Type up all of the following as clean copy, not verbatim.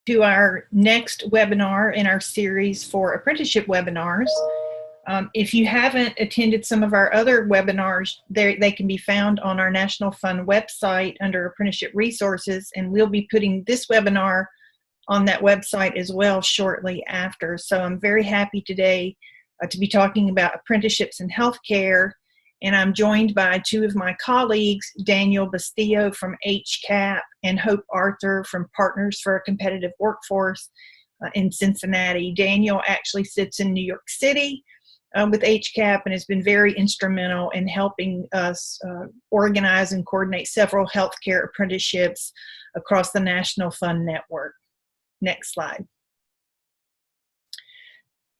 To our next webinar in our series for apprenticeship webinars. If you haven't attended some of our other webinars, they can be found on our National Fund website under Apprenticeship Resources, and we'll be putting this webinar on that website as well shortly after. So I'm very happy today to be talking about apprenticeships in healthcare, and I'm joined by two of my colleagues, Daniel Bustillo from HCAP and Hope Arthur from Partners for a Competitive Workforce in Cincinnati. Daniel actually sits in New York City with HCAP and has been very instrumental in helping us organize and coordinate several healthcare apprenticeships across the National Fund network. Next slide.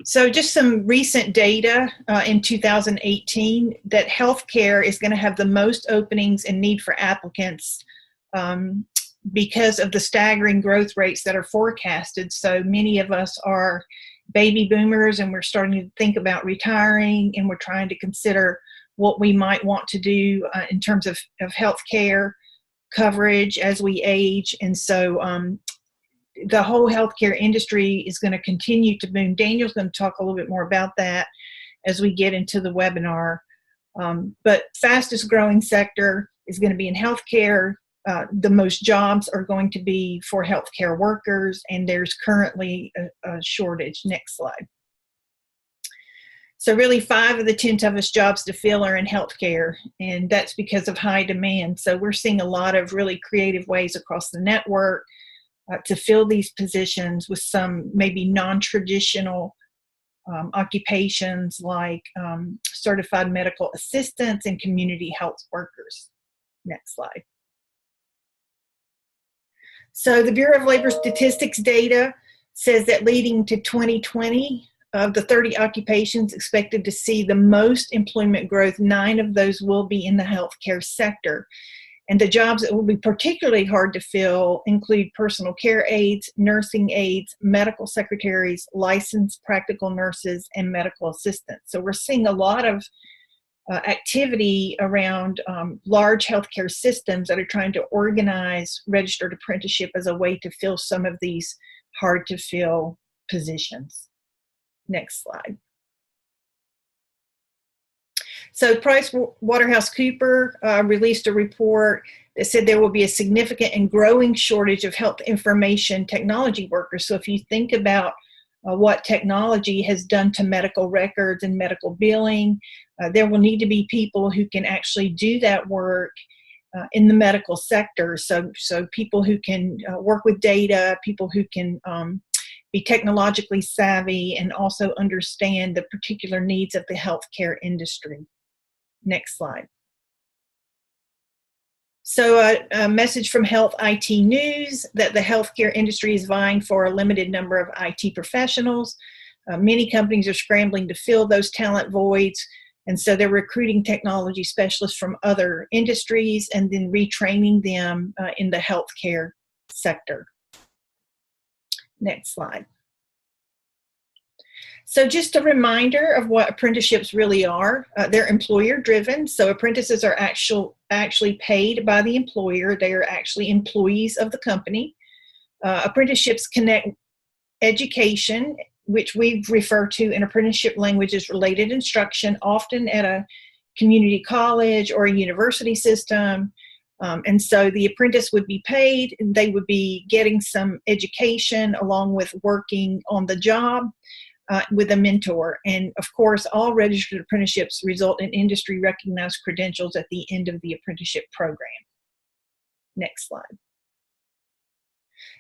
So just some recent data in 2018 that healthcare is going to have the most openings and need for applicants because of the staggering growth rates that are forecasted. So many of us are baby boomers and we're starting to think about retiring, and we're trying to consider what we might want to do in terms of healthcare coverage as we age. And so the whole healthcare industry is going to continue to boom. Daniel's going to talk a little bit more about that as we get into the webinar. But fastest growing sector is going to be in healthcare. The most jobs are going to be for healthcare workers, and there's currently a shortage. Next slide. So really 5 of the 10 toughest jobs to fill are in healthcare, and that's because of high demand. So we're seeing a lot of really creative ways across the network to fill these positions with some maybe non-traditional occupations like certified medical assistants and community health workers. Next slide. So the Bureau of Labor Statistics data says that leading to 2020, of the 30 occupations expected to see the most employment growth, 9 of those will be in the healthcare sector. And the jobs that will be particularly hard to fill include personal care aides, nursing aides, medical secretaries, licensed practical nurses, and medical assistants. So we're seeing a lot of activity around large healthcare systems that are trying to organize registered apprenticeship as a way to fill some of these hard to fill positions. Next slide. So PricewaterhouseCoopers released a report that said there will be a significant and growing shortage of health information technology workers. So if you think about what technology has done to medical records and medical billing, there will need to be people who can actually do that work in the medical sector. So people who can work with data, people who can be technologically savvy and also understand the particular needs of the healthcare industry. Next slide. So a message from Health IT News that the healthcare industry is vying for a limited number of IT professionals. Many companies are scrambling to fill those talent voids, and so they're recruiting technology specialists from other industries and then retraining them in the healthcare sector. Next slide. So just a reminder of what apprenticeships really are. They're employer-driven, so apprentices are actually paid by the employer. They are actually employees of the company. Apprenticeships connect education, which we refer to in apprenticeship language as related instruction, often at a community college or a university system. And so the apprentice would be paid, and they would be getting some education along with working on the job with a mentor. And of course, all registered apprenticeships result in industry recognized credentials at the end of the apprenticeship program. Next slide.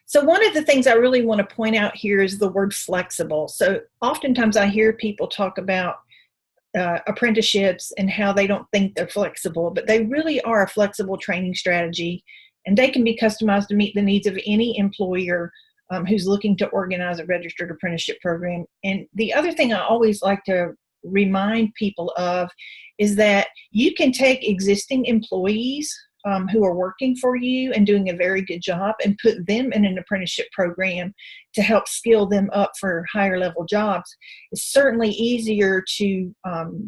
So one of the things I really want to point out here is the word flexible. So oftentimes I hear people talk about apprenticeships and how they don't think they're flexible, but they really are a flexible training strategy, and they can be customized to meet the needs of any employer who's looking to organize a registered apprenticeship program. And the other thing I always like to remind people of is that you can take existing employees who are working for you and doing a very good job and put them in an apprenticeship program to help skill them up for higher level jobs. It's certainly easier to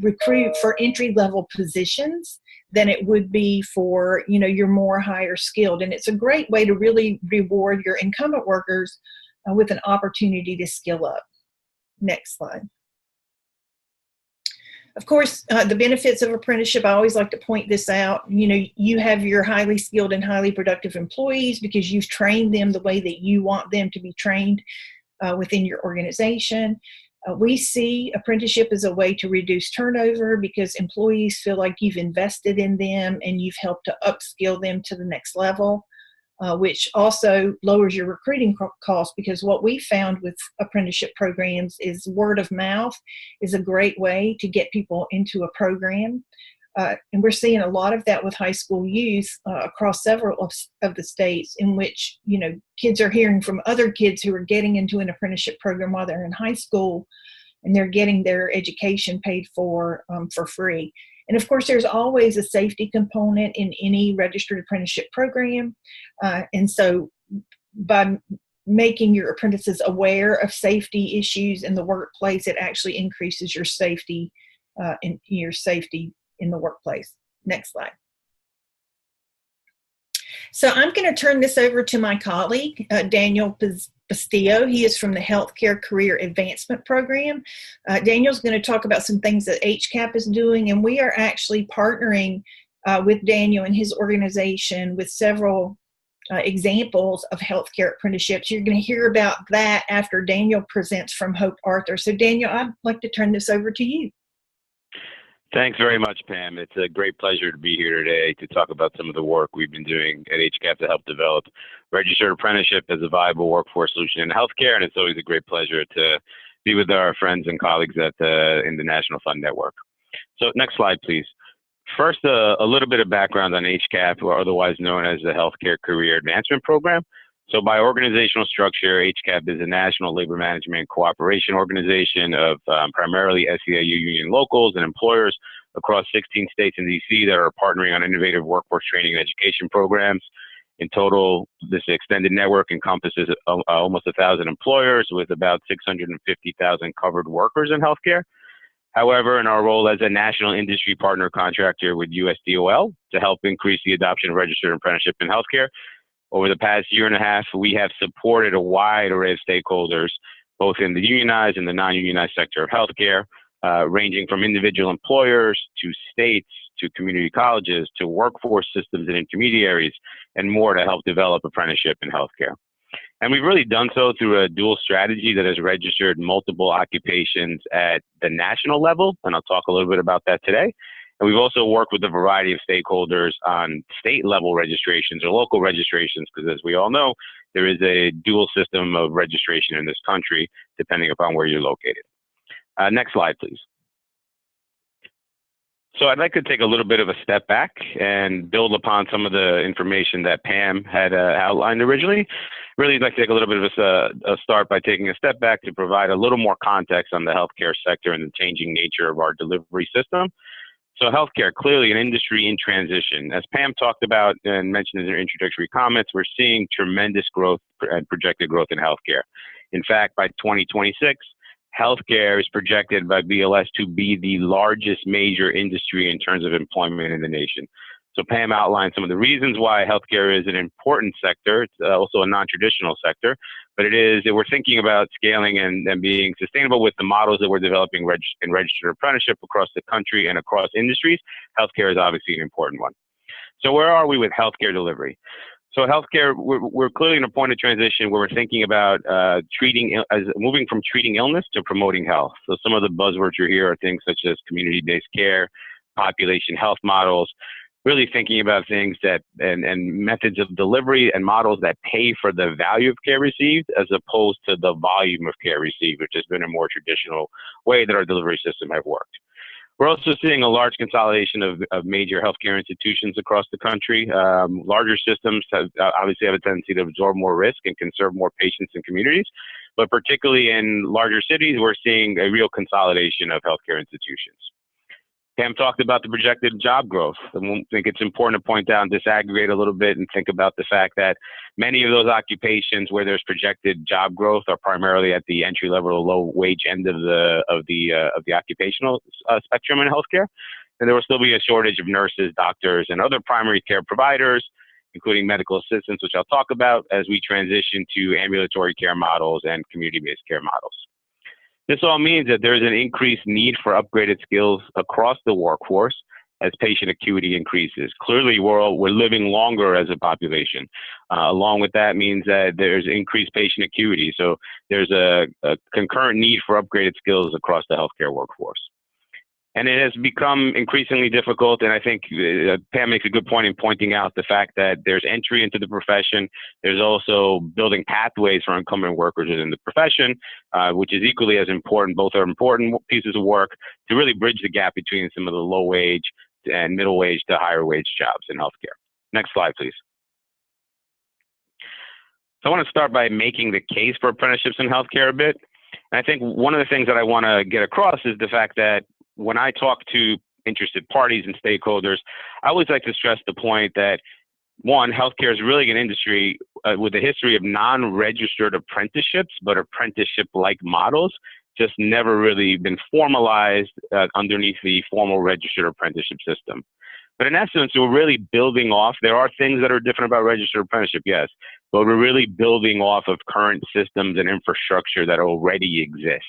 recruit for entry level positions than it would be for, your more higher skilled. And it's a great way to really reward your incumbent workers with an opportunity to skill up. Next slide. Of course, the benefits of apprenticeship, I always like to point this out. You have your highly skilled and highly productive employees because you've trained them the way that you want them to be trained within your organization. We see apprenticeship as a way to reduce turnover because employees feel like you've invested in them and you've helped to upskill them to the next level. Which also lowers your recruiting costs, because what we found with apprenticeship programs is word of mouth is a great way to get people into a program. And we're seeing a lot of that with high school youth across several of the states, in which, kids are hearing from other kids who are getting into an apprenticeship program while they're in high school, and they're getting their education paid for free. And of course, there's always a safety component in any registered apprenticeship program. And so by making your apprentices aware of safety issues in the workplace, it actually increases your safety in the workplace. Next slide. So I'm going to turn this over to my colleague, Daniel Bustillo. He is from the Healthcare Career Advancement Program. Daniel's going to talk about some things that HCAP is doing, and we are actually partnering with Daniel and his organization with several examples of healthcare apprenticeships. You're going to hear about that after Daniel presents from Hope Arthur. So Daniel, I'd like to turn this over to you. Thanks very much, Pam. It's a great pleasure to be here today to talk about some of the work we've been doing at HCAP to help develop registered apprenticeship as a viable workforce solution in healthcare. And it's always a great pleasure to be with our friends and colleagues in the National Fund Network. So next slide, please. First, a little bit of background on HCAP, or otherwise known as the Healthcare Career Advancement Program. So by organizational structure, HCAP is a national labor management cooperation organization of primarily SEIU union locals and employers across 16 states and DC that are partnering on innovative workforce training and education programs. In total, this extended network encompasses almost 1,000 employers with about 650,000 covered workers in healthcare. However, in our role as a national industry partner contractor with USDOL to help increase the adoption of registered apprenticeship in healthcare, over the past year and a half, we have supported a wide array of stakeholders, both in the unionized and the non-unionized sector of healthcare, ranging from individual employers to states to community colleges to workforce systems and intermediaries, and more to help develop apprenticeship in healthcare. And we've really done so through a dual strategy that has registered multiple occupations at the national level, and I'll talk a little bit about that today. And we've also worked with a variety of stakeholders on state level registrations or local registrations, because as we all know, there is a dual system of registration in this country, depending upon where you're located. Next slide, please. So I'd like to take a little bit of a step back and build upon some of the information that Pam had outlined originally. Really, I'd like to take a little bit of a start by taking a step back to provide a little more context on the healthcare sector and the changing nature of our delivery system. So healthcare, clearly an industry in transition. As Pam talked about and mentioned in her introductory comments, we're seeing tremendous growth and projected growth in healthcare. In fact, by 2026, healthcare is projected by BLS to be the largest major industry in terms of employment in the nation. So Pam outlined some of the reasons why healthcare is an important sector. It's also a non-traditional sector, but we're thinking about scaling and being sustainable with the models that we're developing in registered apprenticeship across the country and across industries. Healthcare is obviously an important one. So where are we with healthcare delivery? So healthcare, we're clearly in a point of transition where we're thinking about moving from treating illness to promoting health. So some of the buzzwords you hear are things such as community-based care, population health models, really thinking about things that and methods of delivery and models that pay for the value of care received as opposed to the volume of care received, which has been a more traditional way that our delivery system have worked. We're also seeing a large consolidation of major healthcare institutions across the country. Larger systems obviously have a tendency to absorb more risk and can serve more patients and communities, but particularly in larger cities, we're seeing a real consolidation of healthcare institutions. Pam talked about the projected job growth. I think it's important to point out and disaggregate a little bit and think about the fact that many of those occupations where there's projected job growth are primarily at the entry level or low wage end of the occupational spectrum in healthcare. then there will still be a shortage of nurses, doctors, and other primary care providers, including medical assistants, which I'll talk about as we transition to ambulatory care models and community-based care models. This all means that there is an increased need for upgraded skills across the workforce as patient acuity increases. Clearly, we're living longer as a population. Along with that means that there's increased patient acuity. So there's a concurrent need for upgraded skills across the healthcare workforce. And it has become increasingly difficult, and I think Pam makes a good point in pointing out the fact that there's entry into the profession. There's also building pathways for incumbent workers within the profession, which is equally as important. Both are important pieces of work to really bridge the gap between some of the low wage and middle wage to higher wage jobs in healthcare. Next slide, please. So I want to start by making the case for apprenticeships in healthcare a bit. And I think one of the things that I want to get across is the fact that when I talk to interested parties and stakeholders, I always like to stress the point that, one, healthcare is really an industry with a history of non-registered apprenticeships, but apprenticeship-like models, just never really been formalized underneath the formal registered apprenticeship system. But in essence, we're really building off. There are things that are different about registered apprenticeship, yes, but we're really building off of current systems and infrastructure that already exist.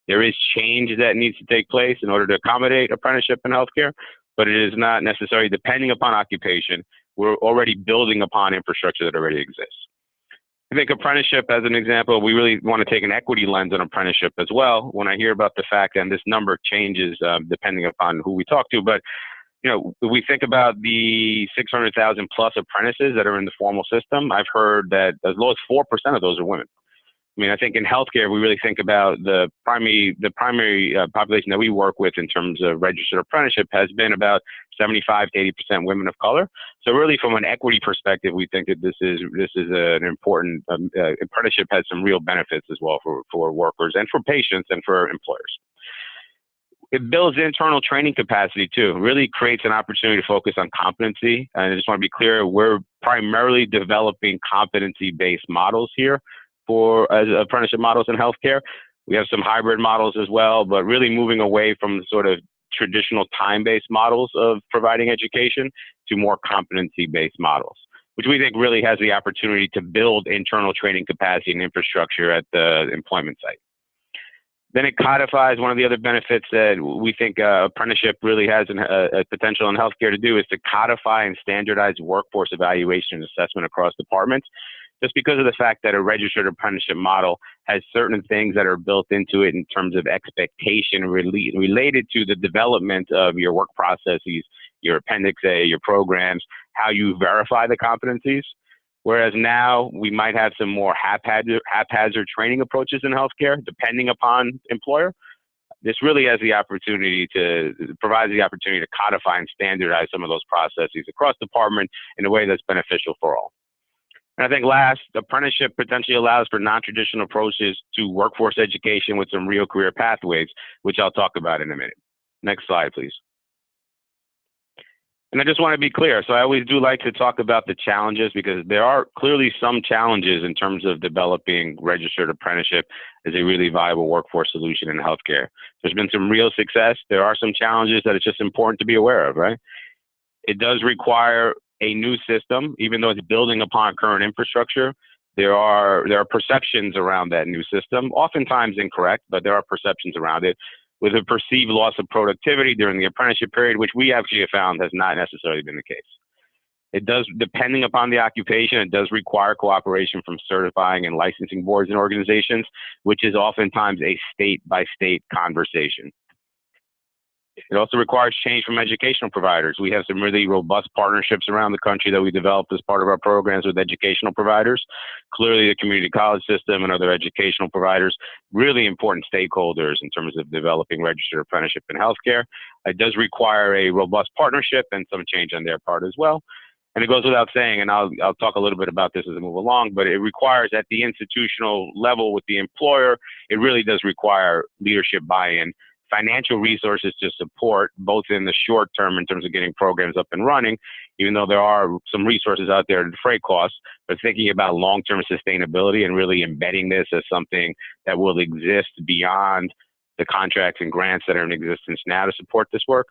There is change that needs to take place in order to accommodate apprenticeship in healthcare, but it is not necessarily depending upon occupation. We're already building upon infrastructure that already exists. I think apprenticeship, as an example, we really want to take an equity lens on apprenticeship as well. When I hear about the fact, and this number changes depending upon who we talk to, but we think about the 600,000 plus apprentices that are in the formal system. I've heard that as low as 4% of those are women. I mean, I think in healthcare, we really think about the primary population that we work with in terms of registered apprenticeship has been about 75 to 80% women of color. So really from an equity perspective, we think that this is an important, apprenticeship has some real benefits as well for workers and for patients and for employers. It builds internal training capacity too, really creates an opportunity to focus on competency. And I just want to be clear, we're primarily developing competency-based models here as apprenticeship models in healthcare. We have some hybrid models as well, but really moving away from sort of traditional time-based models of providing education to more competency-based models, which we think really has the opportunity to build internal training capacity and infrastructure at the employment site. Then it codifies one of the other benefits that we think apprenticeship really has a potential in healthcare to do is to codify and standardize workforce evaluation and assessment across departments. Just because of the fact that a registered apprenticeship model has certain things that are built into it in terms of expectation related to the development of your work processes, your Appendix A, your programs, how you verify the competencies. Whereas now we might have some more haphazard training approaches in healthcare, depending upon employer. This really has the opportunity provides the opportunity to codify and standardize some of those processes across department in a way that's beneficial for all. And I think last, apprenticeship potentially allows for non-traditional approaches to workforce education with some real career pathways, which I'll talk about in a minute. Next slide, please. And I just want to be clear. So I always do like to talk about the challenges because there are clearly some challenges in terms of developing registered apprenticeship as a really viable workforce solution in healthcare. There's been some real success. There are some challenges that it's just important to be aware of, right? It does require a new system, even though it's building upon current infrastructure. There are perceptions around that new system, oftentimes incorrect, but there are perceptions around it, with a perceived loss of productivity during the apprenticeship period, which we actually have found has not necessarily been the case. It does, depending upon the occupation, it does require cooperation from certifying and licensing boards and organizations, which is oftentimes a state-by-state conversation. It also requires change from educational providers. We have some really robust partnerships around the country that we developed as part of our programs with educational providers. Clearly, the community college system and other educational providers, really important stakeholders in terms of developing registered apprenticeship in healthcare. It does require a robust partnership and some change on their part as well. And it goes without saying, and I'll talk a little bit about this as I move along, but it requires at the institutional level with the employer, it really does require leadership buy-in, financial resources to support both in the short term in terms of getting programs up and running, even though there are some resources out there to defray costs, but thinking about long-term sustainability and really embedding this as something that will exist beyond the contracts and grants that are in existence now to support this work.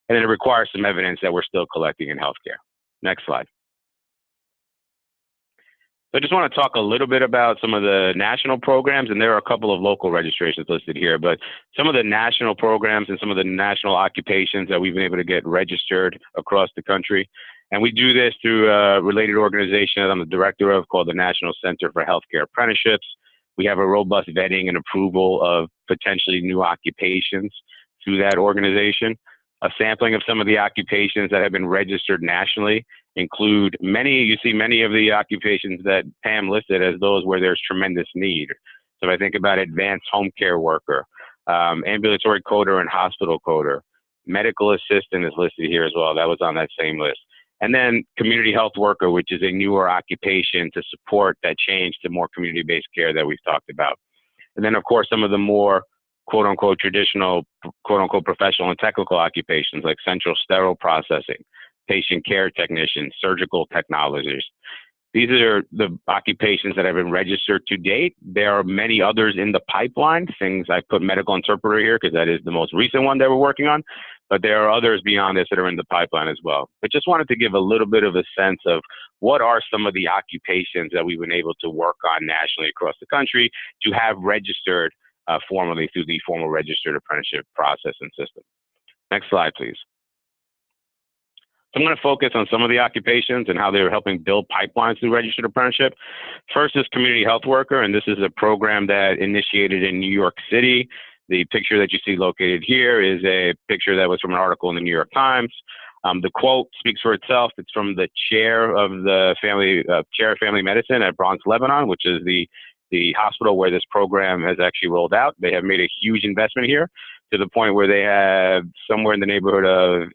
And then it requires some evidence that we're still collecting in healthcare. Next slide. So I just want to talk a little bit about some of the national programs, and there are a couple of local registrations listed here, but some of the national programs and some of the national occupations that we've been able to get registered across the country. And we do this through a related organization that I'm the director of called the National Center for Healthcare Apprenticeships. We have a robust vetting and approval of potentially new occupations through that organization. A sampling of some of the occupations that have been registered nationally include you see many of the occupations that Pam listed as those where there's tremendous need. So if I think about advanced home care worker, ambulatory coder and hospital coder, medical assistant is listed here as well. That was on that same list. And then community health worker, which is a newer occupation to support that change to more community-based care that we've talked about. And then, of course, some of the more quote-unquote traditional, quote-unquote professional and technical occupations like central sterile processing, patient care technicians, surgical technologists. These are the occupations that have been registered to date. There are many others in the pipeline. I put medical interpreter here because that is the most recent one that we're working on, but there are others beyond this that are in the pipeline as well. But just wanted to give a little bit of a sense of what are some of the occupations that we've been able to work on nationally across the country to have registered formally through the formal registered apprenticeship process and system. Next slide, please. So I'm going to focus on some of the occupations and how they're helping build pipelines through registered apprenticeship. First is community health worker, and this is a program that initiated in New York City. The picture that you see located here is a picture that was from an article in the New York Times. The quote speaks for itself. It's from the chair of the chair of family medicine at Bronx, Lebanon, which is the hospital where this program has actually rolled out. They have made a huge investment here to the point where they have somewhere in the neighborhood of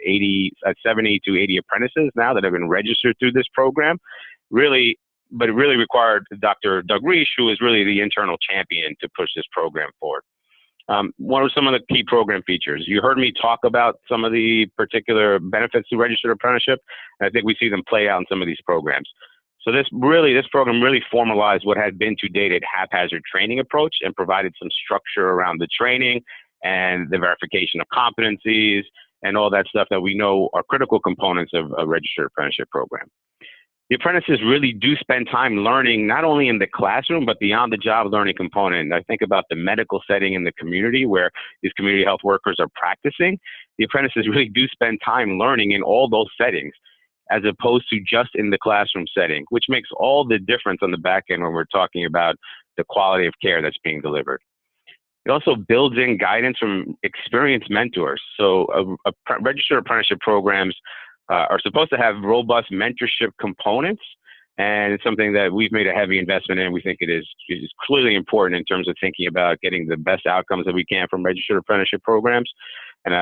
70 to 80 apprentices now that have been registered through this program. But it really required Dr. Doug Reish, who is really the internal champion to push this program forward. What are some of the key program features? You heard me talk about some of the particular benefits to registered apprenticeship, and I think we see them play out in some of these programs. So this program really formalized what had been to date a haphazard training approach and provided some structure around the training and the verification of competencies and all that stuff that we know are critical components of a registered apprenticeship program. The apprentices really do spend time learning not only in the classroom, but beyond the job learning component. I think about the medical setting in the community where these community health workers are practicing. The apprentices really do spend time learning in all those settings, as opposed to just in the classroom setting, which makes all the difference on the back end when we're talking about the quality of care that's being delivered. It also builds in guidance from experienced mentors. So registered apprenticeship programs are supposed to have robust mentorship components, and it's something that we've made a heavy investment in. We think it is clearly important in terms of thinking about getting the best outcomes that we can from registered apprenticeship programs. And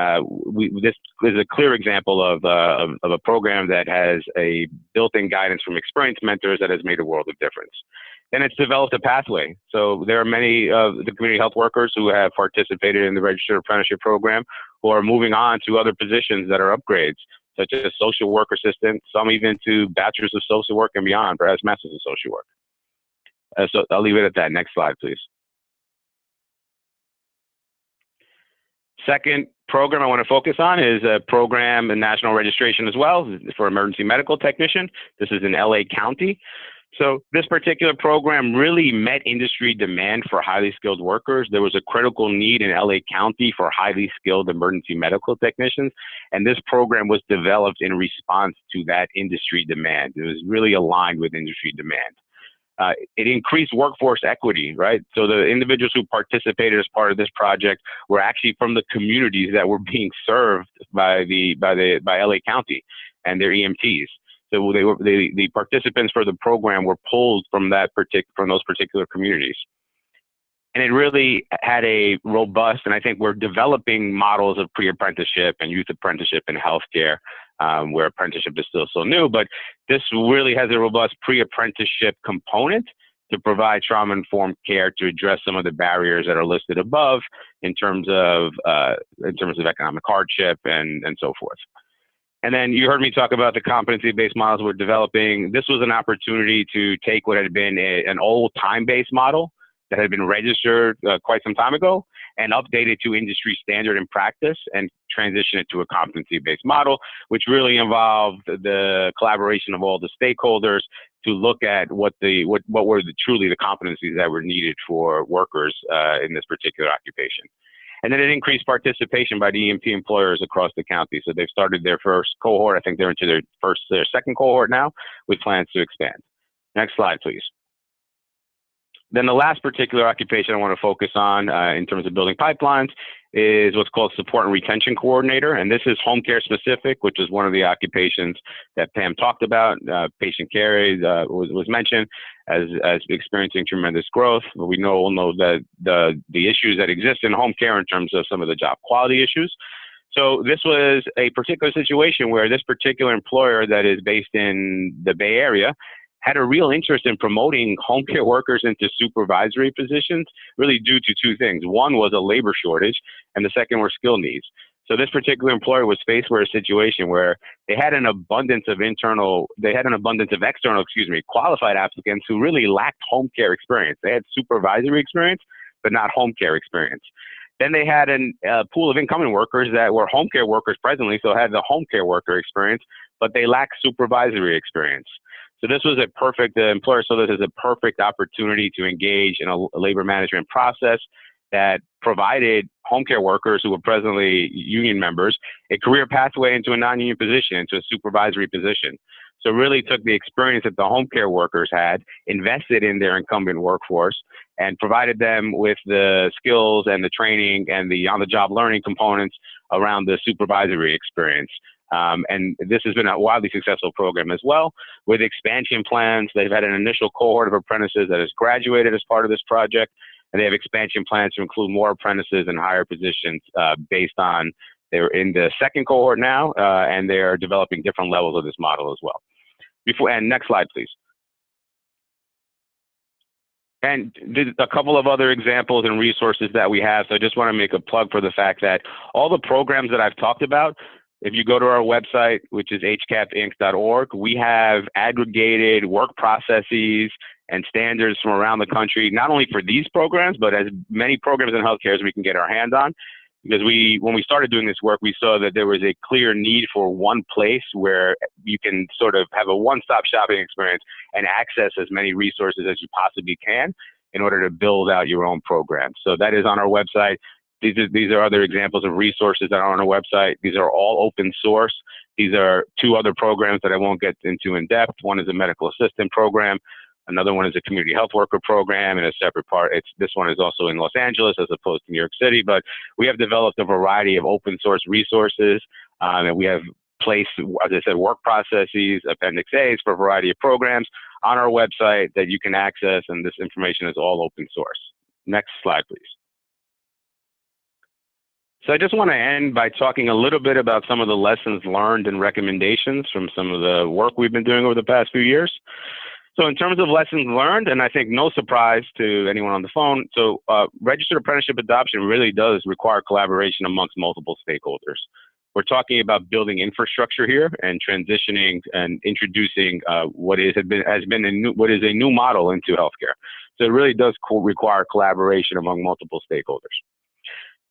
this is a clear example of a program that has a built-in guidance from experienced mentors that has made a world of difference. And it's developed a pathway. So there are many of the community health workers who have participated in the registered apprenticeship program who are moving on to other positions that are upgrades, such as social work assistant, some even to bachelor's of social work and beyond, perhaps master's of social work. So I'll leave it at that. Next slide, please. Second program I want to focus on is a program in national registration as well for emergency medical technician. This is in LA County. So this particular program really met industry demand for highly skilled workers. There was a critical need in LA County for highly skilled emergency medical technicians, and this program was developed in response to that industry demand. It was really aligned with industry demand. It increased workforce equity, right? So the individuals who participated as part of this project were actually from the communities that were being served by LA County and their EMTs. So the participants for the program were pulled from those particular communities. And it really had a robust, and I think we're developing models of pre-apprenticeship and youth apprenticeship in healthcare, where apprenticeship is still so new, but this really has a robust pre-apprenticeship component to provide trauma-informed care to address some of the barriers that are listed above in terms of economic hardship and so forth. And then you heard me talk about the competency-based models we're developing. This was an opportunity to take what had been an old time-based model that had been registered quite some time ago and update it to industry standard and practice and transition it to a competency-based model, which really involved the collaboration of all the stakeholders to look at what were truly the competencies that were needed for workers in this particular occupation. And then it increased participation by the EMT employers across the county. So they've started their first cohort. I think they're into their second cohort now with plans to expand. Next slide, please. Then the last particular occupation I want to focus on in terms of building pipelines is what's called support and retention coordinator. And this is home care specific, which is one of the occupations that Pam talked about. Patient care was mentioned as experiencing tremendous growth. But we all know that the issues that exist in home care in terms of some of the job quality issues. So this was a particular situation where this particular employer that is based in the Bay Area had a real interest in promoting home care workers into supervisory positions, really due to two things. One was a labor shortage, and the second were skill needs. So this particular employer was faced with a situation where they had an abundance of external, qualified applicants who really lacked home care experience. They had supervisory experience, but not home care experience. Then they had a pool of incoming workers that were home care workers presently, so had the home care worker experience, but they lacked supervisory experience. So this was a perfect employer. So this is a perfect opportunity to engage in a labor management process that provided home care workers who were presently union members a career pathway into a non-union position, into a supervisory position. So really took the experience that the home care workers had, invested in their incumbent workforce, and provided them with the skills and the training and the on-the-job learning components around the supervisory experience. And this has been a wildly successful program as well, with expansion plans. They've had an initial cohort of apprentices that has graduated as part of this project, and they have expansion plans to include more apprentices in higher positions based on, they're in the second cohort now, and they're developing different levels of this model as well. And next slide, please. And a couple of other examples and resources that we have. So I just want to make a plug for the fact that all the programs that I've talked about, if you go to our website, which is hcapinc.org, we have aggregated work processes and standards from around the country, not only for these programs, but as many programs in healthcare as we can get our hands on. Because when we started doing this work, we saw that there was a clear need for one place where you can sort of have a one-stop shopping experience and access as many resources as you possibly can in order to build out your own program. So that is on our website. These are other examples of resources that are on our website. These are all open source. These are two other programs that I won't get into in depth. One is a medical assistant program. Another one is a community health worker program, and a separate part. This one is also in Los Angeles as opposed to New York City. But we have developed a variety of open source resources, and we have placed, as I said, work processes, Appendix A's for a variety of programs on our website that you can access, and this information is all open source. Next slide, please. So I just want to end by talking a little bit about some of the lessons learned and recommendations from some of the work we've been doing over the past few years. So in terms of lessons learned, and I think no surprise to anyone on the phone, so registered apprenticeship adoption really does require collaboration amongst multiple stakeholders. We're talking about building infrastructure here and transitioning and introducing what is a new model into healthcare. So it really does require collaboration among multiple stakeholders.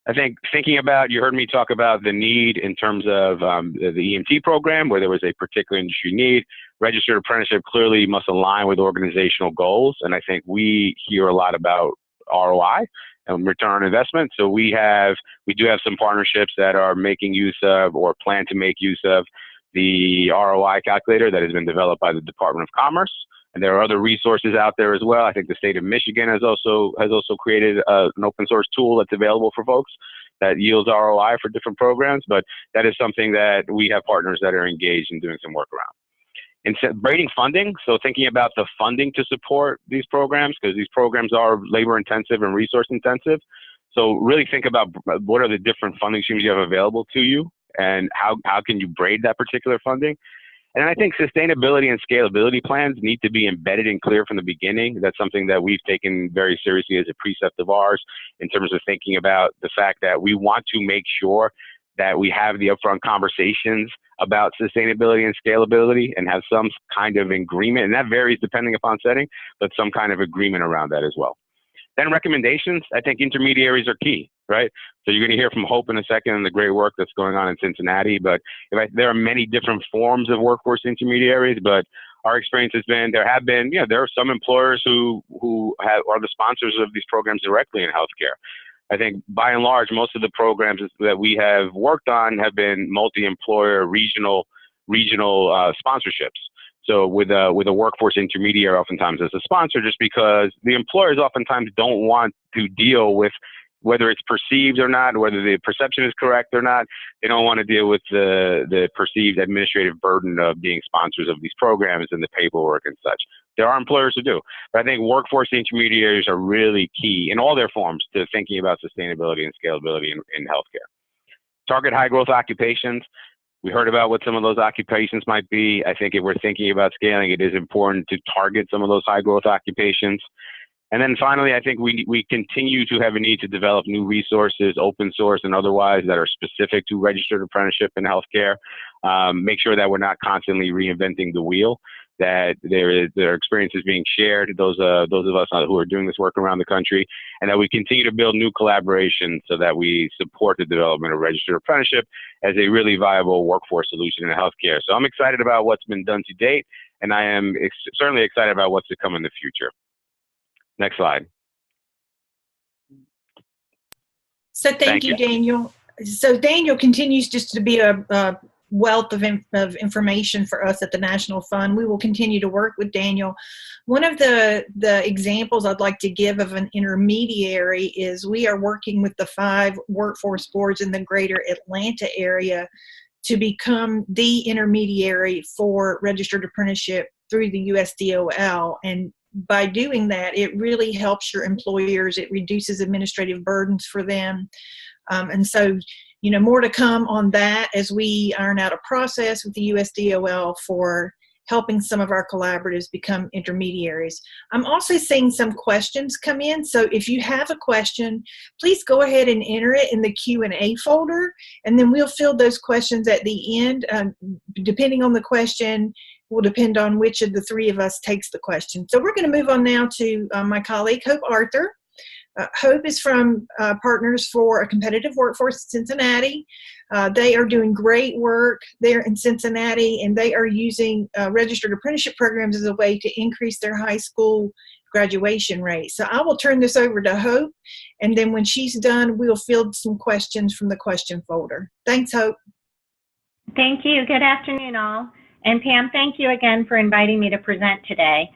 I think thinking about, you heard me talk about the need in terms of the EMT program, where there was a particular industry need. Registered apprenticeship clearly must align with organizational goals. And I think we hear a lot about ROI and return on investment. So we do have some partnerships that are making use of or plan to make use of the ROI calculator that has been developed by the Department of Commerce. And there are other resources out there as well. I think the state of Michigan has also created an open source tool that's available for folks that yields ROI for different programs. But that is something that we have partners that are engaged in doing some work around. And separating funding, so thinking about the funding to support these programs, because these programs are labor intensive and resource intensive. So really think about what are the different funding streams you have available to you, and how can you braid that particular funding. And I think sustainability and scalability plans need to be embedded and clear from the beginning. That's something that we've taken very seriously as a precept of ours in terms of thinking about the fact that we want to make sure that we have the upfront conversations about sustainability and scalability and have some kind of agreement. And that varies depending upon setting, but some kind of agreement around that as well. Then recommendations, I think intermediaries are key, right? So you're going to hear from Hope in a second and the great work that's going on in Cincinnati. But there are many different forms of workforce intermediaries, but our experience has been there are some employers who are the sponsors of these programs directly in healthcare. I think by and large, most of the programs that we have worked on have been multi-employer, regional sponsorships. So with a workforce intermediary oftentimes as a sponsor, just because the employers oftentimes don't want to deal with whether it's perceived or not, whether the perception is correct or not. They don't want to deal with the perceived administrative burden of being sponsors of these programs and the paperwork and such. There are employers who do. But I think workforce intermediaries are really key in all their forms to thinking about sustainability and scalability in healthcare. Target high growth occupations. We heard about what some of those occupations might be. I think if we're thinking about scaling, it is important to target some of those high growth occupations. And then finally, I think we continue to have a need to develop new resources, open source and otherwise, that are specific to registered apprenticeship in healthcare. Make sure that we're not constantly reinventing the wheel, that their experience is being shared, those of us who are doing this work around the country, and that we continue to build new collaborations so that we support the development of registered apprenticeship as a really viable workforce solution in healthcare. So I'm excited about what's been done to date, and I am certainly excited about what's to come in the future. Next slide. So thank you, Daniel. So Daniel continues just to be a wealth of information for us at the National Fund. We will continue to work with Daniel. One of the examples I'd like to give of an intermediary is we are working with the 5 workforce boards in the greater Atlanta area to become the intermediary for registered apprenticeship through the USDOL. And by doing that, it really helps your employers. It reduces administrative burdens for them. And so, more to come on that as we iron out a process with the USDOL for helping some of our collaboratives become intermediaries. I'm also seeing some questions come in. So if you have a question, please go ahead and enter it in the Q&A folder, and then we'll field those questions at the end. Depending on the question, will depend on which of the 3 of us takes the question. So we're going to move on now to my colleague, Hope Arthur. Hope is from Partners for a Competitive Workforce in Cincinnati. They are doing great work there in Cincinnati, and they are using registered apprenticeship programs as a way to increase their high school graduation rate. So I will turn this over to Hope, and then when she's done, we'll field some questions from the question folder. Thanks, Hope. Thank you. Good afternoon, all. And Pam, thank you again for inviting me to present today.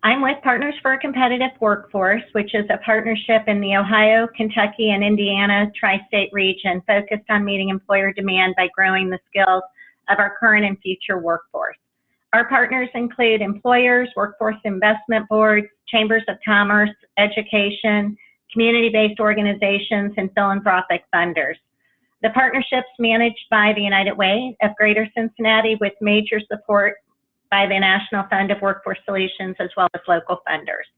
I'm with Partners for a Competitive Workforce, which is a partnership in the Ohio, Kentucky, and Indiana tri-state region focused on meeting employer demand by growing the skills of our current and future workforce. Our partners include employers, workforce investment boards, chambers of commerce, education, community-based organizations, and philanthropic funders. The partnership's managed by the United Way of Greater Cincinnati with major support by the National Fund of Workforce Solutions as well as local funders.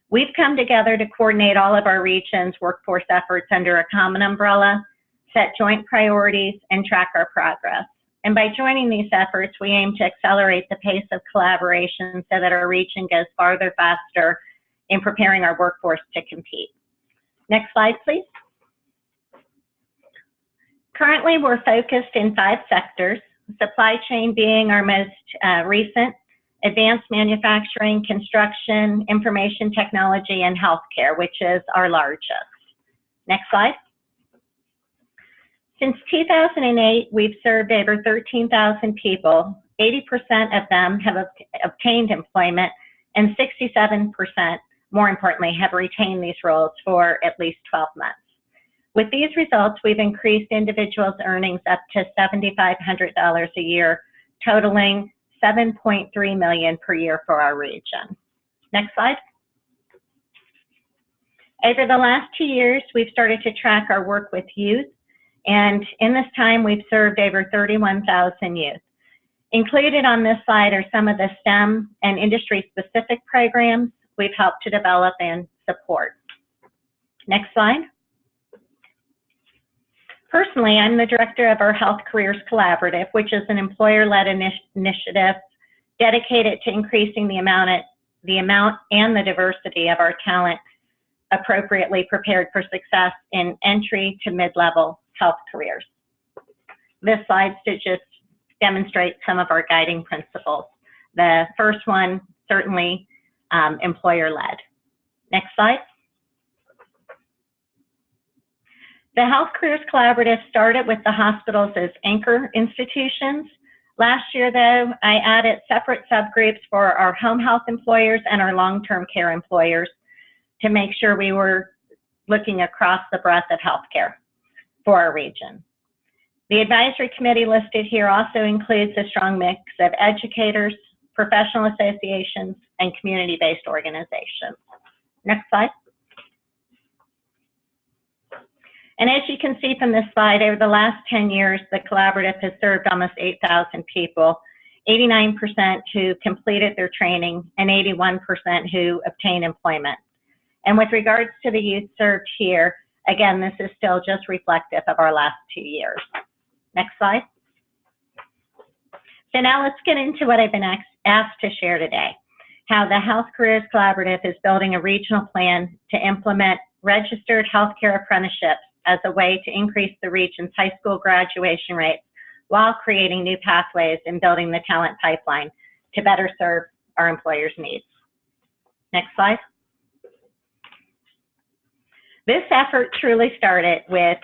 We've come together to coordinate all of our region's workforce efforts under a common umbrella, set joint priorities, and track our progress. And by joining these efforts, we aim to accelerate the pace of collaboration so that our region goes farther, faster in preparing our workforce to compete. Next slide, please. Currently, we're focused in 5 sectors, supply chain being our most recent, advanced manufacturing, construction, information technology, and healthcare, which is our largest. Next slide. Since 2008, we've served over 13,000 people. 80% of them have obtained employment, and 67%, more importantly, have retained these roles for at least 12 months. With these results, we've increased individuals' earnings up to $7,500 a year, totaling $7.3 million per year for our region. Next slide. Over the last 2 years, we've started to track our work with youth, and in this time, we've served over 31,000 youth. Included on this slide are some of the STEM and industry-specific programs we've helped to develop and support. Next slide. Personally, I'm the director of our Health Careers Collaborative, which is an employer-led initiative dedicated to increasing the amount and the diversity of our talent appropriately prepared for success in entry to mid-level health careers. This slide to just demonstrate some of our guiding principles. The first one, certainly employer-led. Next slide. The Health Careers Collaborative started with the hospitals as anchor institutions. Last year, though, I added separate subgroups for our home health employers and our long-term care employers to make sure we were looking across the breadth of healthcare for our region. The advisory committee listed here also includes a strong mix of educators, professional associations, and community-based organizations. Next slide. And as you can see from this slide, over the last 10 years, the collaborative has served almost 8,000 people, 89% who completed their training, and 81% who obtained employment. And with regards to the youth served here, again, this is still just reflective of our last 2 years. Next slide. So now let's get into what I've been asked to share today, how the Health Careers Collaborative is building a regional plan to implement registered healthcare apprenticeships as a way to increase the region's high school graduation rates while creating new pathways and building the talent pipeline to better serve our employers' needs. Next slide. This effort truly started with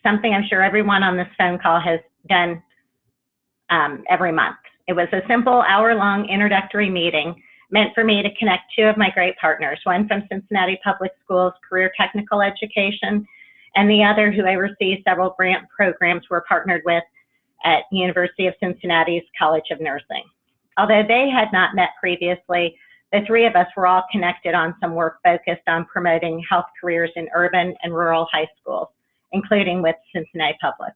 something I'm sure everyone on this phone call has done every month. It was a simple hour-long introductory meeting meant for me to connect two of my great partners, one from Cincinnati Public Schools Career Technical Education, and the other who oversees several grant programs we're partnered with at University of Cincinnati's College of Nursing. Although they had not met previously, the three of us were all connected on some work focused on promoting health careers in urban and rural high schools, including with Cincinnati Public.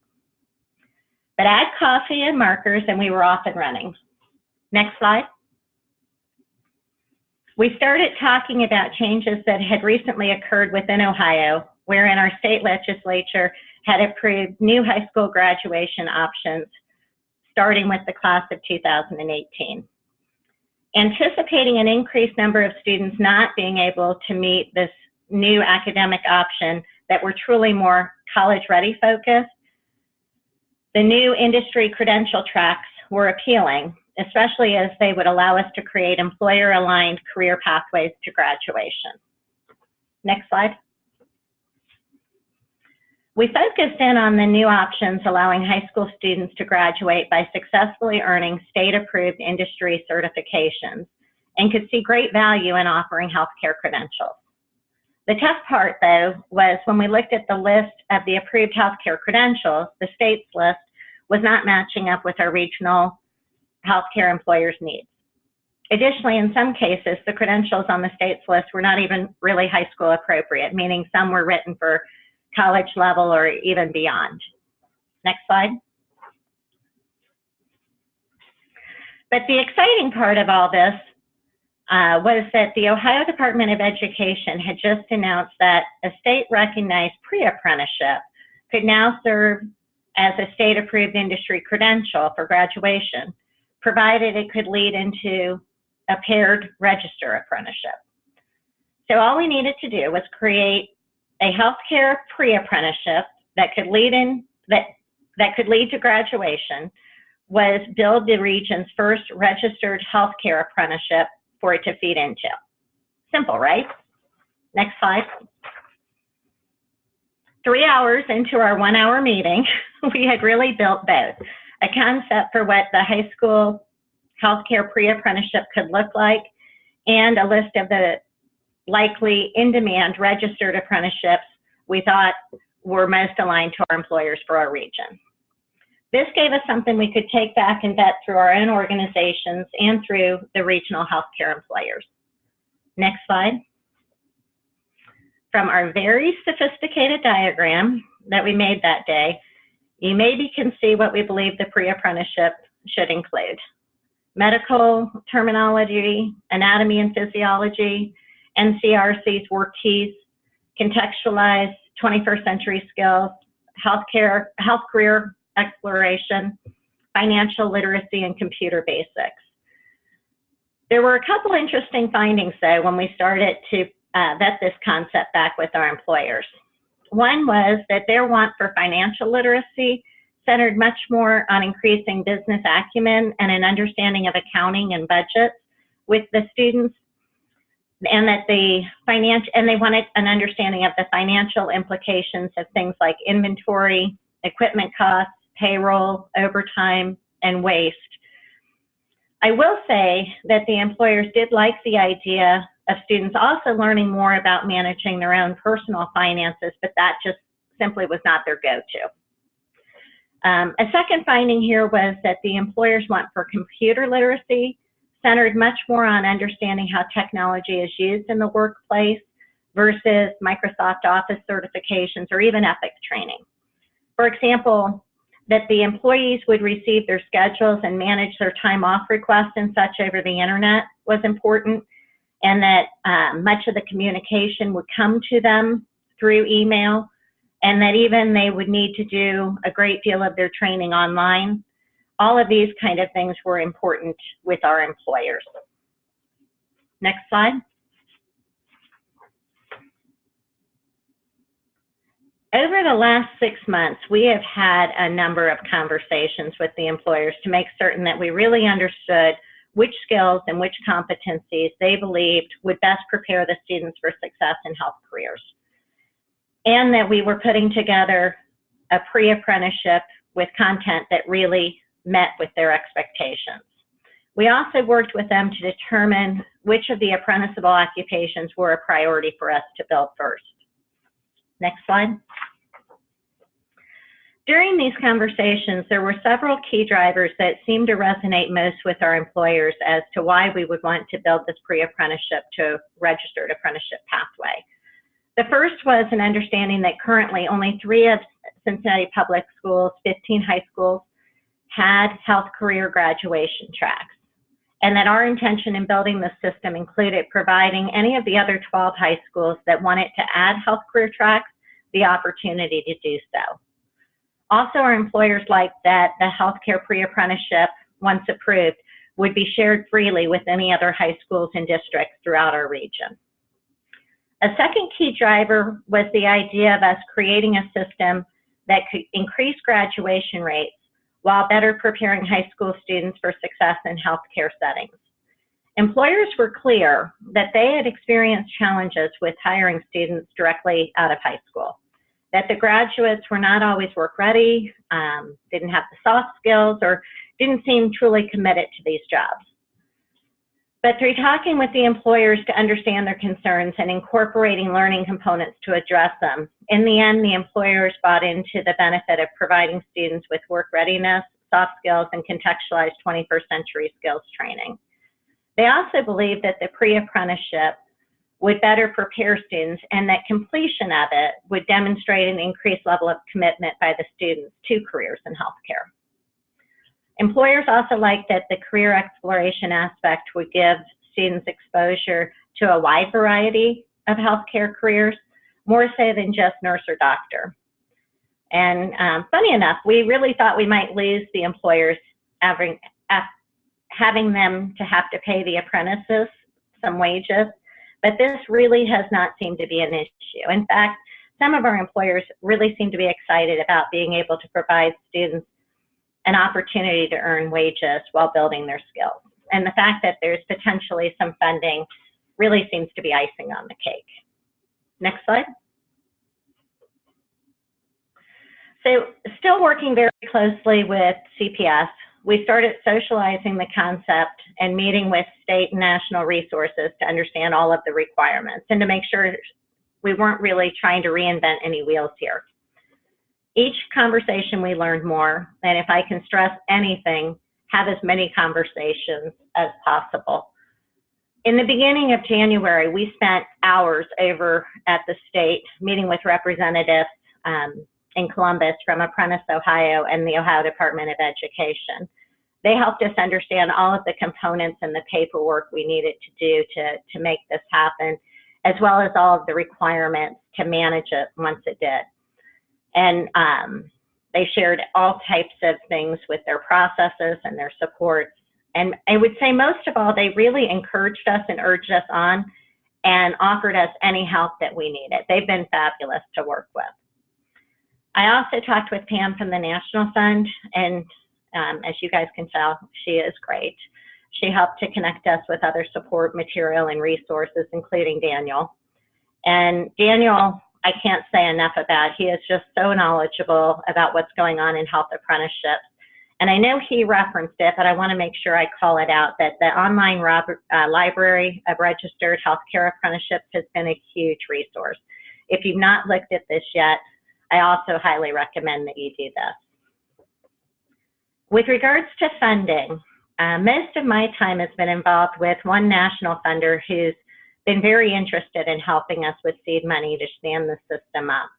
But add coffee and markers and we were off and running. Next slide. We started talking about changes that had recently occurred within Ohio, wherein our state legislature had approved new high school graduation options, starting with the class of 2018. Anticipating an increased number of students not being able to meet this new academic option that were truly more college-ready focused, the new industry credential tracks were appealing, especially as they would allow us to create employer-aligned career pathways to graduation. Next slide. We focused in on the new options allowing high school students to graduate by successfully earning state-approved industry certifications and could see great value in offering healthcare credentials. The tough part, though, was when we looked at the list of the approved healthcare credentials, the state's list was not matching up with our regional healthcare employers' needs. Additionally, in some cases, the credentials on the state's list were not even really high school appropriate, meaning some were written for college level or even beyond. Next slide. But the exciting part of all this was that the Ohio Department of Education had just announced that a state-recognized pre-apprenticeship could now serve as a state-approved industry credential for graduation, provided it could lead into a paired register apprenticeship. So all we needed to do was create a healthcare pre-apprenticeship that could lead to graduation, was build the region's first registered healthcare apprenticeship for it to feed into. Simple, right? Next slide. 3 hours into our 1 hour meeting, we had really built both a concept for what the high school healthcare pre-apprenticeship could look like and a list of the likely in-demand registered apprenticeships we thought were most aligned to our employers for our region. This gave us something we could take back and vet through our own organizations and through the regional healthcare employers. Next slide. From our very sophisticated diagram that we made that day, you maybe can see what we believe the pre-apprenticeship should include. Medical terminology, anatomy and physiology, NCRC's work keys, contextualized 21st century skills, health career exploration, financial literacy, and computer basics. There were a couple interesting findings, though, when we started to vet this concept back with our employers. One was that their want for financial literacy centered much more on increasing business acumen and an understanding of accounting and budgets with the students, and that they wanted an understanding of the financial implications of things like inventory, equipment costs, payroll, overtime, and waste. I will say that the employers did like the idea of students also learning more about managing their own personal finances, but that just simply was not their go-to. A second finding here was that the employers' want for computer literacy centered much more on understanding how technology is used in the workplace versus Microsoft Office certifications or even ethics training. For example, that the employees would receive their schedules and manage their time off requests and such over the internet was important, and that much of the communication would come to them through email, and that even they would need to do a great deal of their training online. All of these kind of things were important with our employers. Next slide. Over the last 6 months, we have had a number of conversations with the employers to make certain that we really understood which skills and which competencies they believed would best prepare the students for success in health careers, and that we were putting together a pre-apprenticeship with content that really met with their expectations. We also worked with them to determine which of the apprenticeable occupations were a priority for us to build first. Next slide. During these conversations, there were several key drivers that seemed to resonate most with our employers as to why we would want to build this pre-apprenticeship to registered apprenticeship pathway. The first was an understanding that currently only 3 of Cincinnati Public Schools, 15 high schools, had health career graduation tracks, and that our intention in building this system included providing any of the other 12 high schools that wanted to add health career tracks the opportunity to do so. Also, our employers liked that the healthcare pre-apprenticeship, once approved, would be shared freely with any other high schools and districts throughout our region. A second key driver was the idea of us creating a system that could increase graduation rates while better preparing high school students for success in healthcare settings. Employers were clear that they had experienced challenges with hiring students directly out of high school, that the graduates were not always work ready, didn't have the soft skills, or didn't seem truly committed to these jobs. But through talking with the employers to understand their concerns and incorporating learning components to address them, in the end, the employers bought into the benefit of providing students with work readiness, soft skills, and contextualized 21st century skills training. They also believed that the pre-apprenticeship would better prepare students, and that completion of it would demonstrate an increased level of commitment by the students to careers in healthcare. Employers also liked that the career exploration aspect would give students exposure to a wide variety of healthcare careers, more so than just nurse or doctor. And funny enough, we really thought we might lose the employers having them to have to pay the apprentices some wages, but this really has not seemed to be an issue. In fact, some of our employers really seem to be excited about being able to provide students an opportunity to earn wages while building their skills. And the fact that there's potentially some funding really seems to be icing on the cake. Next slide. So still working very closely with CPS, we started socializing the concept and meeting with state and national resources to understand all of the requirements and to make sure we weren't really trying to reinvent any wheels here. Each conversation we learned more, and if I can stress anything, have as many conversations as possible. In the beginning of January, we spent hours over at the state meeting with representatives in Columbus from Apprentice Ohio and the Ohio Department of Education. They helped us understand all of the components and the paperwork we needed to do to make this happen, as well as all of the requirements to manage it once it did. And they shared all types of things with their processes and their supports. And I would say most of all, they really encouraged us and urged us on and offered us any help that we needed. They've been fabulous to work with. I also talked with Pam from the National Fund, and as you guys can tell, she is great. She helped to connect us with other support material and resources, including Daniel. And Daniel, I can't say enough about. He is just so knowledgeable about what's going on in health apprenticeships. And I know he referenced it, but I want to make sure I call it out, that the online library of registered healthcare apprenticeships has been a huge resource. If you've not looked at this yet, I also highly recommend that you do this. With regards to funding, most of my time has been involved with one national funder who's been very interested in helping us with seed money to stand the system up.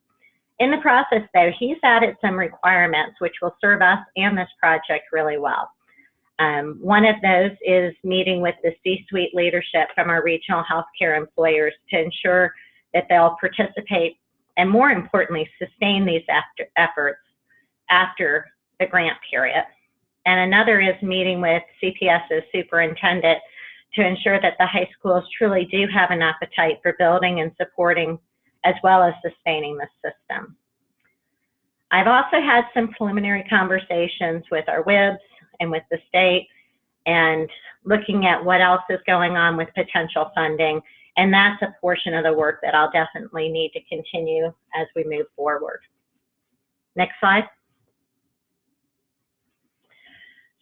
In the process, though, he's added some requirements which will serve us and this project really well. One of those is meeting with the C-suite leadership from our regional healthcare employers to ensure that they'll participate and, more importantly, sustain these efforts after the grant period. And another is meeting with CPS's superintendent to ensure that the high schools truly do have an appetite for building and supporting as well as sustaining the system. I've also had some preliminary conversations with our WIBs and with the state and looking at what else is going on with potential funding, and that's a portion of the work that I'll definitely need to continue as we move forward. Next slide.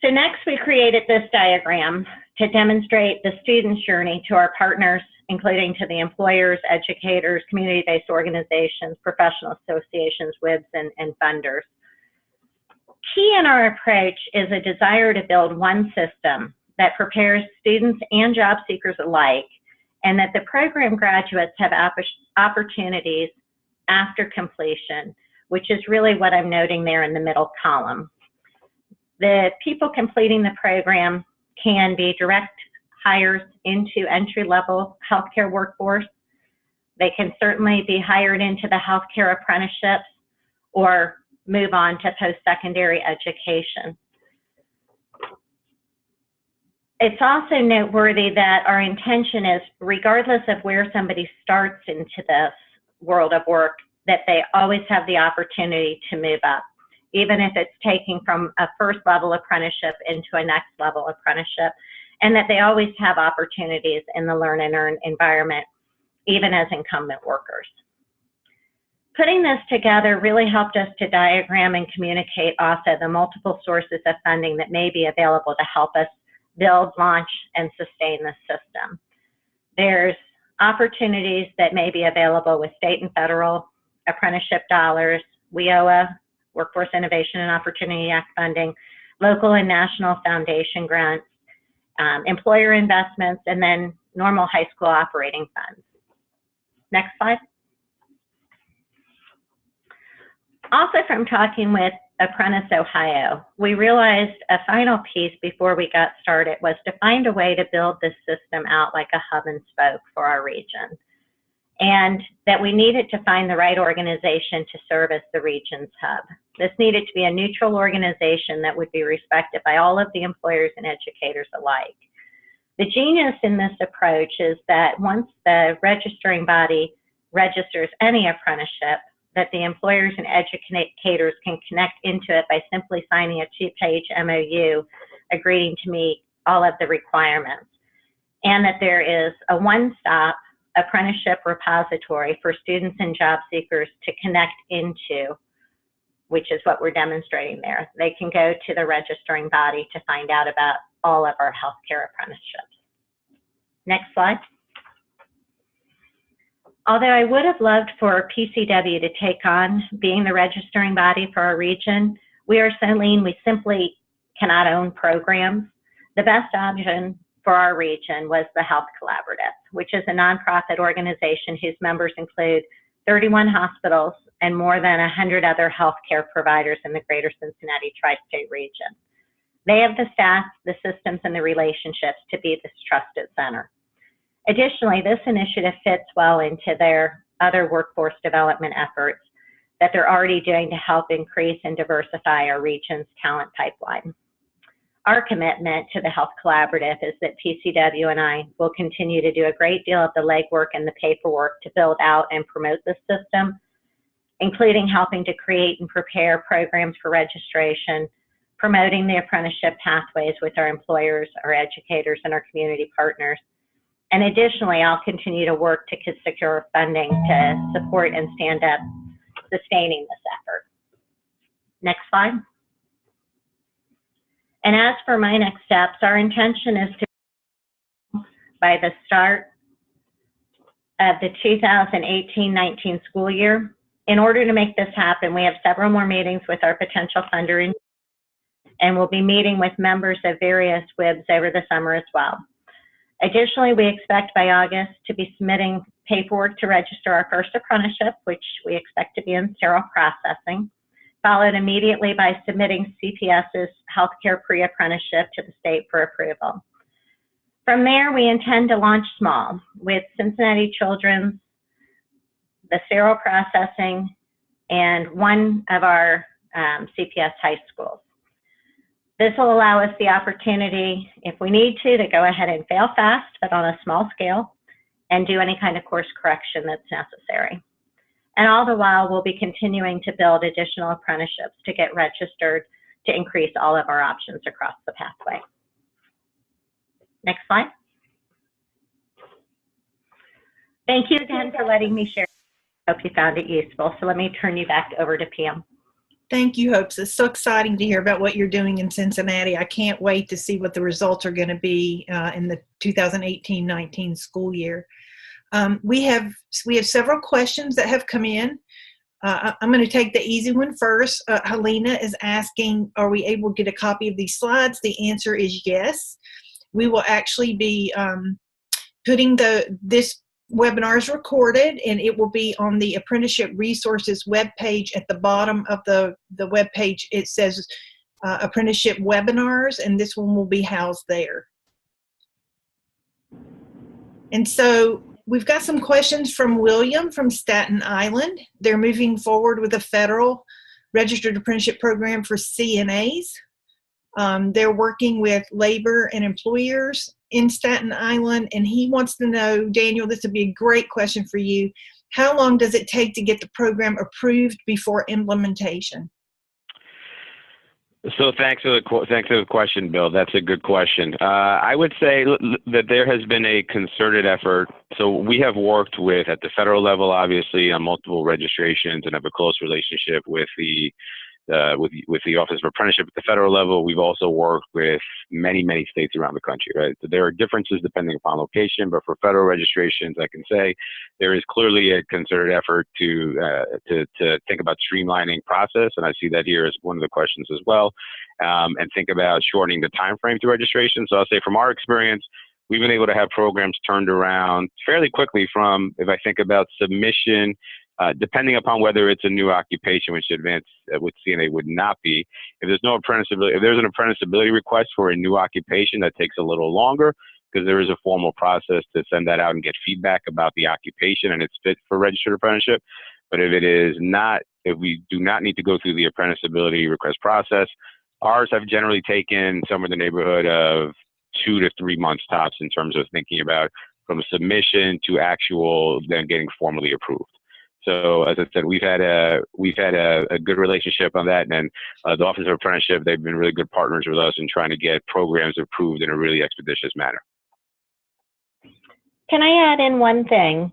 So next we created this diagram to demonstrate the student's journey to our partners, including to the employers, educators, community-based organizations, professional associations, WIBs, and funders. Key in our approach is a desire to build one system that prepares students and job seekers alike, and that the program graduates have opportunities after completion, which is really what I'm noting there in the middle column. The people completing the program can be direct hires into entry-level healthcare workforce. They can certainly be hired into the healthcare apprenticeships or move on to post-secondary education. It's also noteworthy that our intention is, regardless of where somebody starts into this world of work, that they always have the opportunity to move up, even if it's taking from a first level apprenticeship into a next level apprenticeship, and that they always have opportunities in the learn and earn environment, even as incumbent workers. Putting this together really helped us to diagram and communicate also the multiple sources of funding that may be available to help us build, launch, and sustain the system. There's opportunities that may be available with state and federal apprenticeship dollars, WIOA, Workforce Innovation and Opportunity Act funding, local and national foundation grants, employer investments, and then normal high school operating funds. Next slide. Also, from talking with Apprentice Ohio, we realized a final piece before we got started was to find a way to build this system out like a hub and spoke for our region, and that we needed to find the right organization to serve as the region's hub. This needed to be a neutral organization that would be respected by all of the employers and educators alike. The genius in this approach is that once the registering body registers any apprenticeship, that the employers and educators can connect into it by simply signing a two-page MOU agreeing to meet all of the requirements, and that there is a one-stop apprenticeship repository for students and job seekers to connect into, which is what we're demonstrating there. They can go to the registering body to find out about all of our healthcare apprenticeships. Next slide. Although I would have loved for PCW to take on being the registering body for our region, we are so lean we simply cannot own programs. The best option for our region was the Health Collaborative, which is a nonprofit organization whose members include 31 hospitals and more than 100 other healthcare providers in the greater Cincinnati tri-state region. They have the staff, the systems, and the relationships to be this trusted center. Additionally, this initiative fits well into their other workforce development efforts that they're already doing to help increase and diversify our region's talent pipeline. our commitment to the Health Collaborative is that PCW and I will continue to do a great deal of the legwork and the paperwork to build out and promote this system, including helping to create and prepare programs for registration, promoting the apprenticeship pathways with our employers, our educators, and our community partners. And additionally, I'll continue to work to secure funding to support and stand up sustaining this effort. Next slide. And as for my next steps, our intention is to, by the start of the 2018-19 school year. In order to make this happen, we have several more meetings with our potential funder, and we'll be meeting with members of various WIBs over the summer as well. Additionally, we expect by August to be submitting paperwork to register our first apprenticeship, which we expect to be in sterile processing, followed immediately by submitting CPS's healthcare pre-apprenticeship to the state for approval. From there, we intend to launch small with Cincinnati Children's, the sterile processing, and one of our CPS high schools. This will allow us the opportunity, if we need to go ahead and fail fast, but on a small scale, and do any kind of course correction that's necessary. And all the while, we'll be continuing to build additional apprenticeships to get registered to increase all of our options across the pathway. Next slide. Thank you again for letting me share. I hope you found it useful. So let me turn you back over to Pam. Thank you, Hopes. It's so exciting to hear about what you're doing in Cincinnati. I can't wait to see what the results are going to be in the 2018-19 school year. We have several questions that have come in. I'm going to take the easy one first. Helena is asking, are we able to get a copy of these slides? The answer is yes. We will actually be putting this webinar is recorded, and it will be on the Apprenticeship Resources webpage. At the bottom of the webpage, it says Apprenticeship Webinars, and this one will be housed there. And so we've got some questions from William from Staten Island. They're moving forward with a federal registered apprenticeship program for CNAs. They're working with labor and employers in Staten Island, and he wants to know, Daniel, this would be a great question for you. How long does it take to get the program approved before implementation? So thanks for the question, Bill. That's a good question. I would say that there has been a concerted effort. So we have worked with, at the federal level, obviously, on multiple registrations and have a close relationship with the Office of Apprenticeship at the federal level. We've also worked with many states around the country, right? So there are differences depending upon location, but for federal registrations, I can say there is clearly a concerted effort to think about streamlining process, and I see that here as one of the questions as well, and think about shortening the time frame to registration. So I'll say from our experience, we've been able to have programs turned around fairly quickly from, if I think about submission, depending upon whether it's a new occupation, which advanced with CNA would not be. If there's no apprenticability, if there's an apprenticability request for a new occupation, that takes a little longer because there is a formal process to send that out and get feedback about the occupation and its fit for registered apprenticeship. But if it is not, if we do not need to go through the apprenticability request process, ours have generally taken somewhere in the neighborhood of 2 to 3 months tops in terms of thinking about from submission to actual then getting formally approved. So as I said, we've had a good relationship on that, and the Office of Apprenticeship, they've been really good partners with us in trying to get programs approved in a really expeditious manner. Can I add in one thing?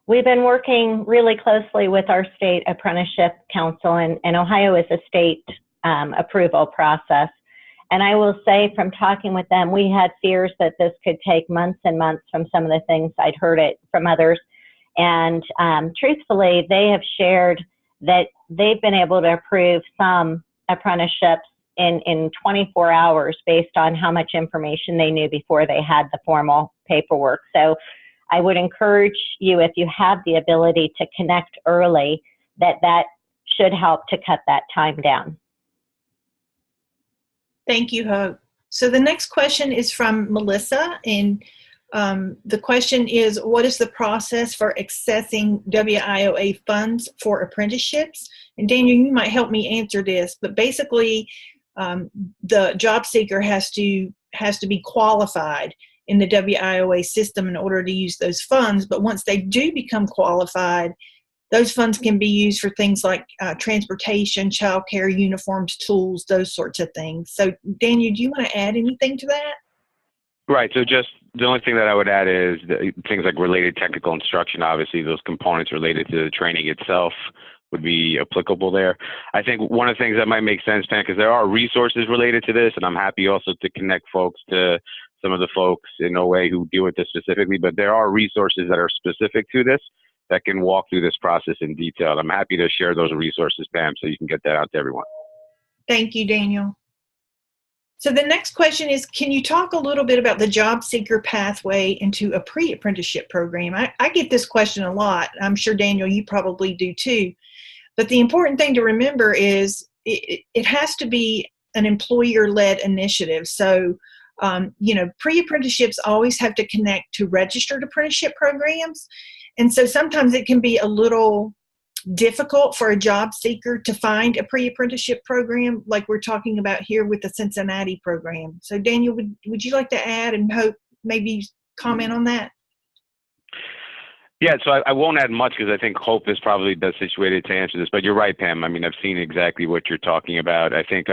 We've been working really closely with our state apprenticeship council, and Ohio is a state approval process. And I will say from talking with them, we had fears that this could take months and months from some of the things I'd heard it from others. And truthfully, they have shared that they've been able to approve some apprenticeships in 24 hours based on how much information they knew before they had the formal paperwork. So I would encourage you, if you have the ability to connect early, that should help to cut that time down. Thank you, Hope. So the next question is from Melissa, and the question is, what is the process for accessing WIOA funds for apprenticeships? And Daniel, you might help me answer this, but basically the job seeker has to be qualified in the WIOA system in order to use those funds. But once they do become qualified, those funds can be used for things like transportation, childcare, uniforms, tools, those sorts of things. So, Daniel, do you want to add anything to that? Right. So just the only thing that I would add is things like related technical instruction. Obviously, those components related to the training itself would be applicable there. I think one of the things that might make sense, Pam, because there are resources related to this, and I'm happy also to connect folks to some of the folks in OA who deal with this specifically, but there are resources that are specific to this that can walk through this process in detail. I'm happy to share those resources, Pam, so you can get that out to everyone. Thank you, Daniel. So the next question is, can you talk a little bit about the job seeker pathway into a pre-apprenticeship program? I get this question a lot. I'm sure, Daniel, you probably do too. But the important thing to remember is it has to be an employer-led initiative. So, pre-apprenticeships always have to connect to registered apprenticeship programs. And so sometimes it can be a little difficult for a job seeker to find a pre-apprenticeship program like we're talking about here with the Cincinnati program. So Daniel, would you like to add and Hope maybe comment on that? Yeah, so I won't add much because I think Hope is probably best situated to answer this. But you're right, Pam. I mean, I've seen exactly what you're talking about. I think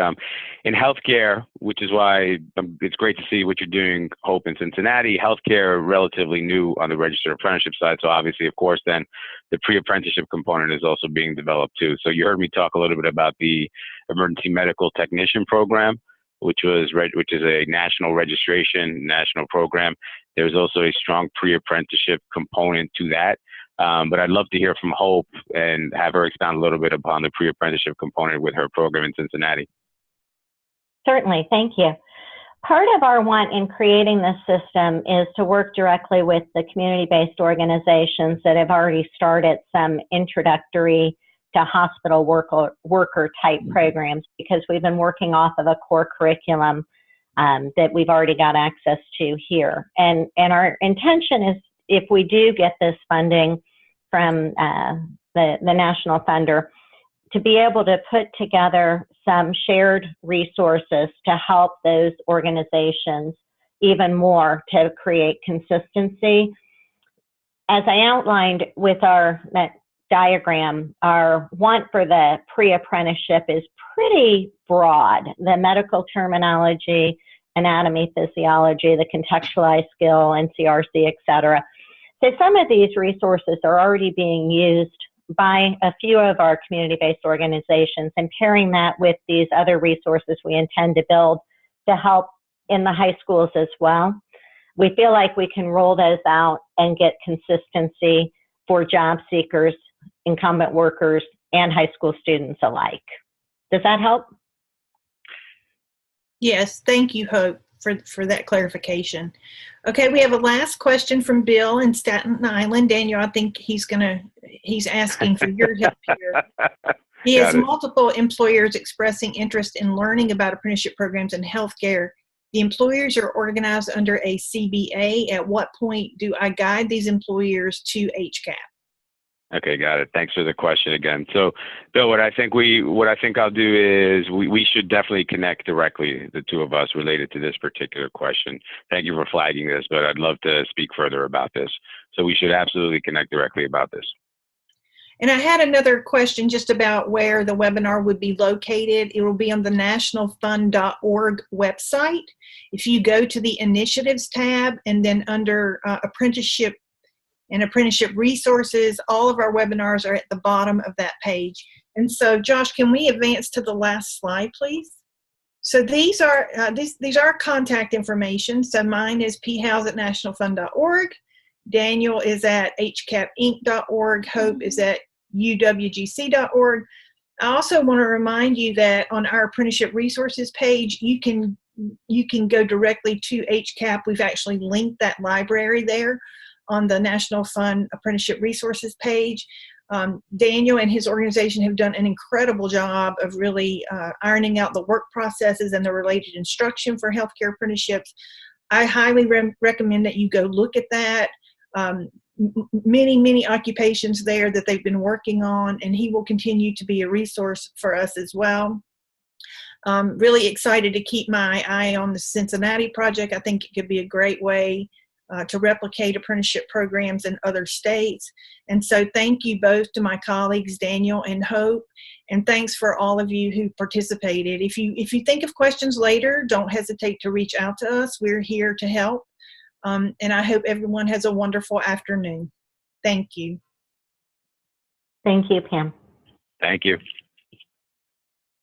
in healthcare, which is why it's great to see what you're doing, Hope, in Cincinnati. Healthcare, relatively new on the registered apprenticeship side. So obviously, of course, then the pre-apprenticeship component is also being developed too. So you heard me talk a little bit about the emergency medical technician program, which is a national registration, national program. There's also a strong pre-apprenticeship component to that. But I'd love to hear from Hope and have her expound a little bit upon the pre-apprenticeship component with her program in Cincinnati. Certainly, thank you. Part of our want in creating this system is to work directly with the community-based organizations that have already started some introductory to hospital worker type programs, because we've been working off of a core curriculum that we've already got access to here. And our intention is, if we do get this funding from the national funder, to be able to put together some shared resources to help those organizations even more to create consistency. As I outlined with that diagram, our want for the pre-apprenticeship is pretty broad. The medical terminology, anatomy, physiology, the contextualized skill, NCRC, et cetera. So some of these resources are already being used by a few of our community-based organizations, and pairing that with these other resources we intend to build to help in the high schools as well. We feel like we can roll those out and get consistency for job seekers, incumbent workers, and high school students alike. Does that help? Yes, thank you, Hope, for that clarification. Okay, we have a last question from Bill in Staten Island. Daniel, I think he's asking for your help here. He has multiple employers expressing interest in learning about apprenticeship programs in healthcare. The employers are organized under a CBA. At what point do I guide these employers to HCAP? Okay, got it. Thanks for the question again. So, Bill, what I think I'll do is we should definitely connect directly, the two of us, related to this particular question. Thank you for flagging this, but I'd love to speak further about this. So we should absolutely connect directly about this. And I had another question just about where the webinar would be located. It will be on the nationalfund.org website. If you go to the initiatives tab and then under apprenticeship and apprenticeship resources, all of our webinars are at the bottom of that page. And so, Josh, can we advance to the last slide, please? So these are contact information. So mine is phouse@nationalfund.org. Daniel is at hcapinc.org. Hope is at uwgc.org. I also want to remind you that on our apprenticeship resources page, you can go directly to HCAP. We've actually linked that library there on the National Fund Apprenticeship Resources page. Daniel and his organization have done an incredible job of really ironing out the work processes and the related instruction for healthcare apprenticeships. I highly recommend that you go look at that. Many occupations there that they've been working on, and he will continue to be a resource for us as well. Really excited to keep my eye on the Cincinnati project. I think it could be a great way to replicate apprenticeship programs in other states. And so thank you both to my colleagues, Daniel and Hope, and thanks for all of you who participated. If you think of questions later, don't hesitate to reach out to us. We're here to help. And I hope everyone has a wonderful afternoon. Thank you. Thank you, Pam. Thank you.